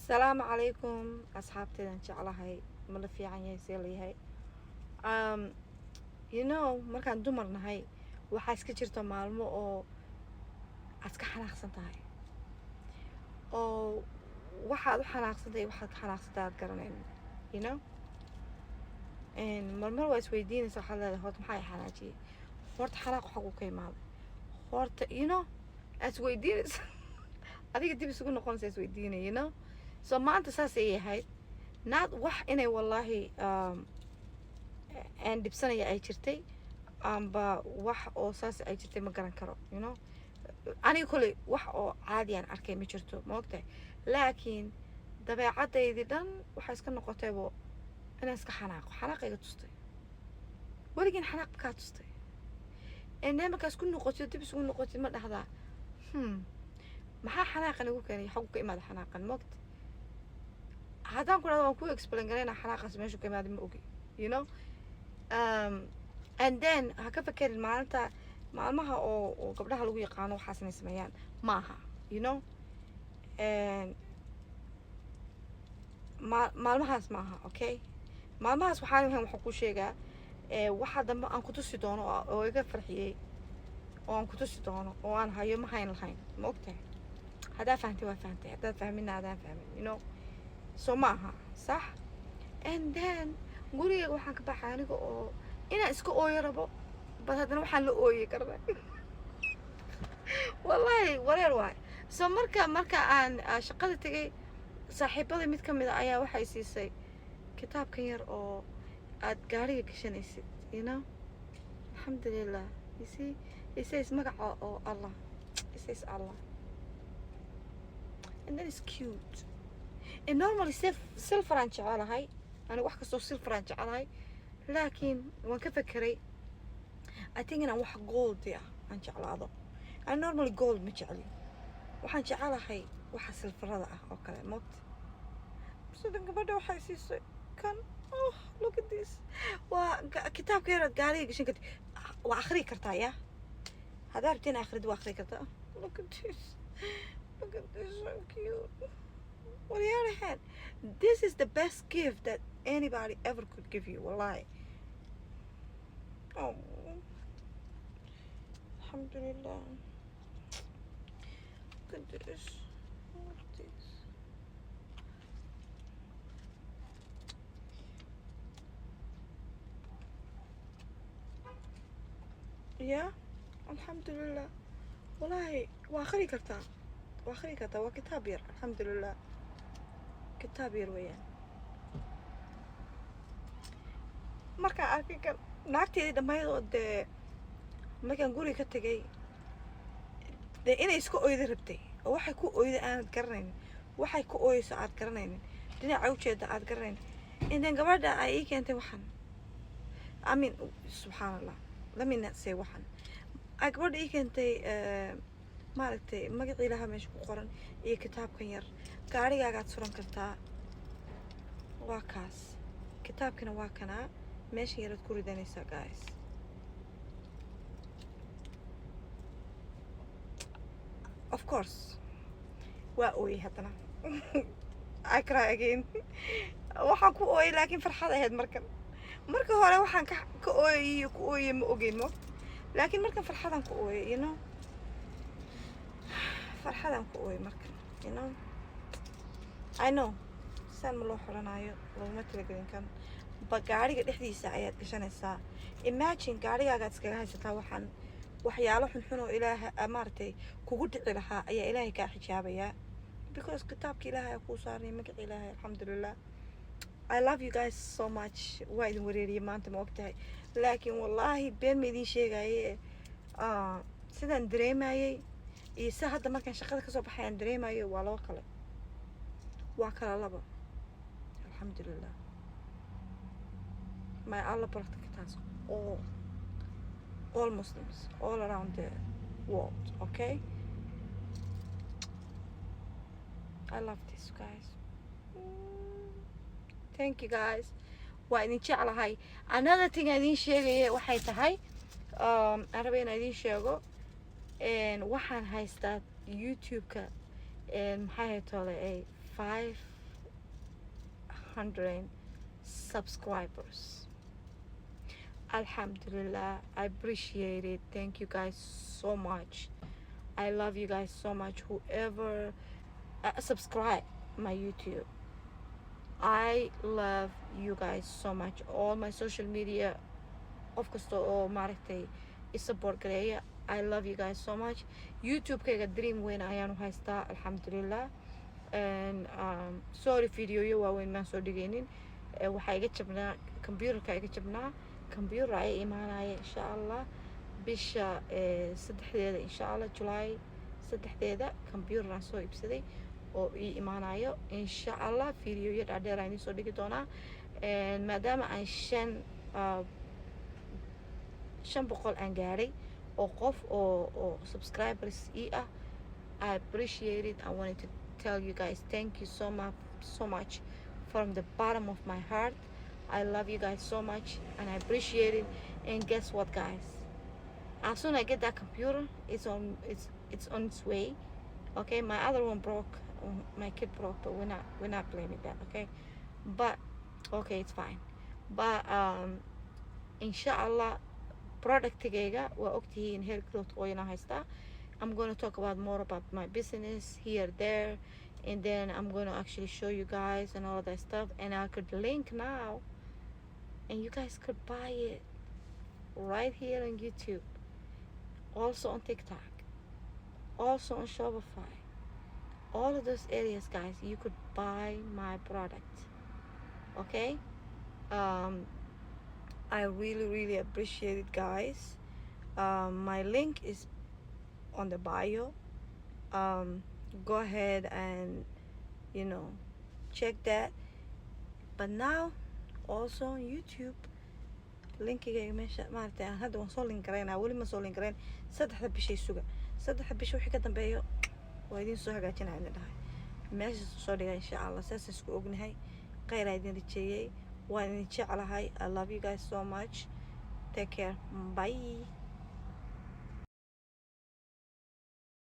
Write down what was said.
السلام عليكم أصحابتي إن شاء الله هاي ملا في عن يصير لي هاي um you know markaan dumar nahay waxaa iska jirta maalmo oo aad ka xanaaqsan tahay oo waxaad u xanaaqsantahay waxaad ka xanaaqsantahay aad garanayn you know marmar waa isweydiinaysa waxaad leedahay horta maxaa i xanaajiyey horta xanaaq waxa ku ka imaada horta you know aad isweydiinaysa adiga dib isugu noqonaysa isweydiinaya you know so maanta saas ay ahayd naad wax inay wallaahi aan dhibsanaya ay jirtay amba wax oo saas ay jirtay ma garan karo you know aniga kuley wax oo caadi aan arkay ma jirto ma ogtahay laakiin dabeecadaydii dhan waxay iska noqotaybo inaan iska xanaaqayga tustay weligiin xanaaq kaa tustay inay markaas ku noqotid dib isugu noqotid ma dhahdaa maxaa xanaaqan igu keenay xaggu ka imaada xanaaqan ma ogtahay haddaan ku dhahdo waan ku explain garaynaa xanaaqaas meeshu ka imaada ma ogi you know and then ha ka fakerin maalmaha oo gabdhaha lagu yaqaano waxaas inay sameeyaan maaha you know maalmahaas maaha okay maalmahaas waxaan waxaan ku sheegaa waxa dambe aan ku tusi doono oo iga farxiyey oo aan ku tusi doono oo aan hayo ma hayn lahayn ma ogtahay haddaa fahantay waa fahantay haddaad fahminna haddaan fahmin you know so maaha sax and then guriga waxaan ka baxay aniga oo inaan iska ooyo rabo bal haddana waxaan la ooyey karnay wallahi wareer waay so marka aan shaqada tegay saaxiibada mid ka mid ah ayaa waxay siisay kitaabkan yar oo aad gaariga gashanaysid you know alxamdulilah you see it says magaca oo allah it says allah and that is cute and normally silver aan jecelahay أنا واحد كسر silver aan jecelahay laakiin waan ka fakeray I think inaan wax gold aan jeclaado I normally gold ma jecli waxaan jecelahay waxa silfarada ah oo kale moogta sidoo gabadha waxay siisay kan oh look at this waa kitaabka yar gaariga gashan kartid waa akhri kartaa ya hadaa rabtiin akhrid waa akhri kartaa look at this so cute what do you have this is the best gift that anybody ever could give you wallahi oh alhamdulillah look at this look at this yeah alhamdulillah wallahi waa akhri kartaa waa kitaab yar alhamdulillah kitaab yar weeyaan markaan arkay kan naagteedii dhammaydoo dee markaan guriga ka tegay dee inay iska oyda rabtay oo waxay ku oyda aanad garanaynin waxay ku ooyeyso aad garanaynin dhinaca ujeeda aad garanaynin intan gabadha ay ii keentay waxan I mean subxaan allah let me not say waxan ay gabadha ii keentay maaragtay magacii ilaha meesha ku qoran iyo kitaabkan yar gaarigaagaad suran kartaa waa kaas kitaabkana waa kanaa meeshan yaraad ku ridanaysaa guys of course waa ooyey haddana I cry again waxaan ku ooyey laakiin farxad ahayd marka hore waxaan ka ooyey ku ooyey ma ogeyn mo laakiin markan farxadaan ku ooyey you know farxadaan ku ooyey markan you know I know saan ma loo xoranayo looguma talagelin kan ba gaariga dhexdiisa ayaad gashanaysaa imagine gaarigaagaad iskaga haysataa waxyaalo xunxun oo ilaaha maaragtay kugu dhici lahaa ayaa ilaahay kaa xijaabayaa because kitaabka ilaahay kuu saarnay magaca ilaahay alxamdulillah I love you guys so much waa idin wareeriyay maanta ma ogtahay laakiin wallaahi been ma idin sheegaye sidaan dareemayay iyo si hadda markaan shaqada kasoo baxay aan dareemayo waa laba kale waa kala laba alxamdulillah my Allah practice all Muslims all around the world okay I love this guys thank you guys waa idin jeclahay another thing aan idin sheegaya waxay tahay aan rabay inaan idin sheego waxaan haystaa YouTube-ka maxay haytole 5 500 subscribers. Alhamdulillah, I appreciate it. Thank you guys so much. I love you guys so much. Whoever subscribe my YouTube, I love you guys so much. All my social media, of course, oo maaragtay i support gareeya. I love you guys so much. YouTube-kayga dream weyn ayaan u haystaa, alxamdulillah. And sorry videoyo waaweyn maan soo dhigaynin. Waxaa iga jabnaa computerka, iga jabnaa computer ayaa imaanaya insha allah bisha 3 insha allah July 3 computer aan soo iibsaday oo ii imaanayo insha allah. Videoyo dhaadheer aan soo dhigi doonaa maadaama aan 500 aan gaaray oo qof oo subscribers ii ah. I appreciate it. I wanted to tell you guys thank you so much from the bottom of my heart. I love you guys so much and I appreciate it. And guess what, guys? As soon as I get that computer, it's on its way. Okay, my other one broke. My kid broke, but we're not blaming that. Okay, but okay, it's fine. But inshallah, productigayga waa ogtihiin hair growth oil aan haystaa. I'm going to talk about more about my business here, there, and then I'm going to actually show you guys and all of that stuff. And I could link now, and you guys could buy it right here on YouTube, also on TikTok, also on Shopify. All of those areas, guys, you could buy my product. Okay? I really appreciate it, guys. My link is on the bio. Go ahead and check that. But now also on YouTube, linkiga meesha maartay aan hadda waan soo link gareynaa, weli ma soo link gareyn. 3 bishay suga, 3 bisha wixii ka dambeeyo waa idin soo hagaajinaa idin dhahay meesha soo dhiga insha allah. saas isku ognahay. khayr idin rajeeyay, waan idin jeclahay. I love you guys so much. Take care. Bye.